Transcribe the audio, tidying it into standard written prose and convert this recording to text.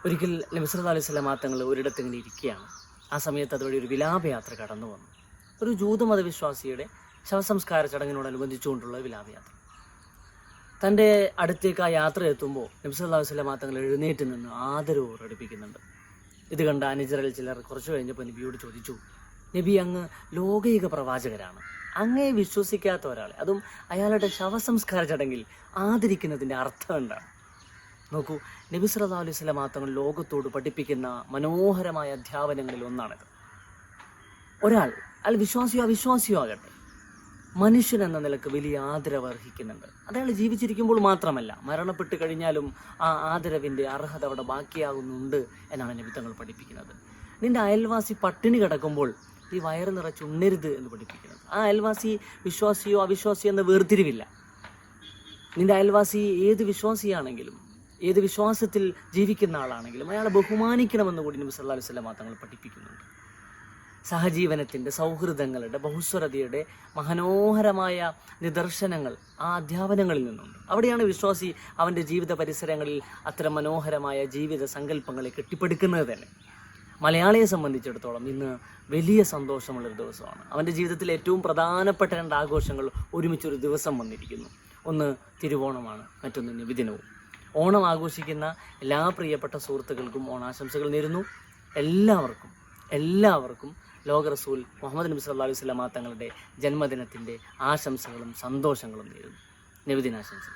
ഒരിക്കൽ നബി സല്ലല്ലാഹു അലൈഹി വസല്ലം തങ്ങൾ ഒരിടത്തിങ്ങനെ ഇരിക്കുകയാണ്. ആ സമയത്ത് അതുവഴി ഒരു വിലാപയാത്ര കടന്നു വന്നു. ഒരു ജൂതമതവിശ്വാസിയുടെ ശവസംസ്കാര ചടങ്ങിനോടനുബന്ധിച്ചുകൊണ്ടുള്ള വിലാപയാത്ര. തൻ്റെ അടുത്തേക്ക് ആ യാത്ര എത്തുമ്പോൾ നബി സല്ലല്ലാഹു അലൈഹി വസല്ലം തങ്ങൾ എഴുന്നേറ്റ് നിന്ന് ആദരവ് പ്രകടിപ്പിക്കുന്നുണ്ട്. ഇത് കണ്ട അനുചരൽ ചിലർ കുറച്ചു കഴിഞ്ഞപ്പോൾ നബിയോട് ചോദിച്ചു, നബി, അങ്ങ് ലോകൈക പ്രവാചകരാണ്, അങ്ങേ വിശ്വസിക്കാത്ത ഒരാളെ, അതും അയാളുടെ ശവസംസ്കാര ചടങ്ങിൽ ആദരിക്കുന്നതിൻ്റെ അർത്ഥം എന്താണ്? നോക്കൂ, നബി സല്ലല്ലാഹു അലൈഹി വസല്ലം തങ്ങൾ ലോകത്തോട് പഠിപ്പിക്കുന്ന മനോഹരമായ അധ്യാപനങ്ങളിൽ ഒന്നാണിത്. ഒരാൾ വിശ്വാസിയോ അവിശ്വാസിയോ ആകട്ടെ, മനുഷ്യൻ എന്ന നിലക്ക് വലിയ ആദരവ് അർഹിക്കുന്നുണ്ട്. അതയാൾ ജീവിച്ചിരിക്കുമ്പോൾ മാത്രമല്ല, മരണപ്പെട്ട് കഴിഞ്ഞാലും ആ ആദരവിൻ്റെ അർഹത അവിടെ ബാക്കിയാകുന്നുണ്ട് എന്നാണ് നബി തങ്ങൾ പഠിപ്പിക്കുന്നത്. നിന്റെ അയൽവാസി പട്ടിണി കിടക്കുമ്പോൾ ഈ വയറ് നിറച്ചുണ്ണരുത് എന്ന് പഠിപ്പിക്കുന്നത്. ആ അയൽവാസി വിശ്വാസിയോ അവിശ്വാസിയോ എന്ന വേർതിരിവില്ല. നിന്റെ അയൽവാസി ഏത് വിശ്വാസിയാണെങ്കിലും ഏത് വിശ്വാസത്തിൽ ജീവിക്കുന്ന ആളാണെങ്കിലും അയാളെ ബഹുമാനിക്കണമെന്ന് കൂടി നബി സല്ലല്ലാഹു അലൈഹി വസല്ലം തങ്ങൾ പഠിപ്പിക്കുന്നുണ്ട്. സഹജീവനത്തിൻ്റെ, സൗഹൃദങ്ങളുടെ, ബഹുസ്വരതയുടെ മനോഹരമായ നിദർശനങ്ങൾ ആ അധ്യാപനങ്ങളിൽ നിന്നുണ്ട്. അവിടെയാണ് വിശ്വാസി അവൻ്റെ ജീവിത പരിസരങ്ങളിൽ അത്തരം മനോഹരമായ ജീവിത സങ്കല്പങ്ങളെ കെട്ടിപ്പടുക്കുന്നത് തന്നെ. മലയാളിയെ സംബന്ധിച്ചിടത്തോളം ഇന്ന് വലിയ സന്തോഷമുള്ളൊരു ദിവസമാണ്. അവൻ്റെ ജീവിതത്തിൽ ഏറ്റവും പ്രധാനപ്പെട്ട 2 ആഘോഷങ്ങൾ ഒരുമിച്ചൊരു ദിവസം വന്നിരിക്കുന്നു. ഒന്ന് തിരുവോണമാണ്, മറ്റൊന്ന് നബിദിനവും. ഓണം ആഘോഷിക്കുന്ന എല്ലാ പ്രിയപ്പെട്ട സുഹൃത്തുക്കൾക്കും ഓണാശംസകൾ നേരുന്നു. എല്ലാവർക്കും ലോക റസൂൽ മുഹമ്മദ് നബി സല്ലല്ലാഹു അലൈഹി വസല്ലം തങ്ങളുടെ ജന്മദിനത്തിൻ്റെ ആശംസകളും സന്തോഷങ്ങളും നേരുന്നു. നബിദിനാശംസകൾ.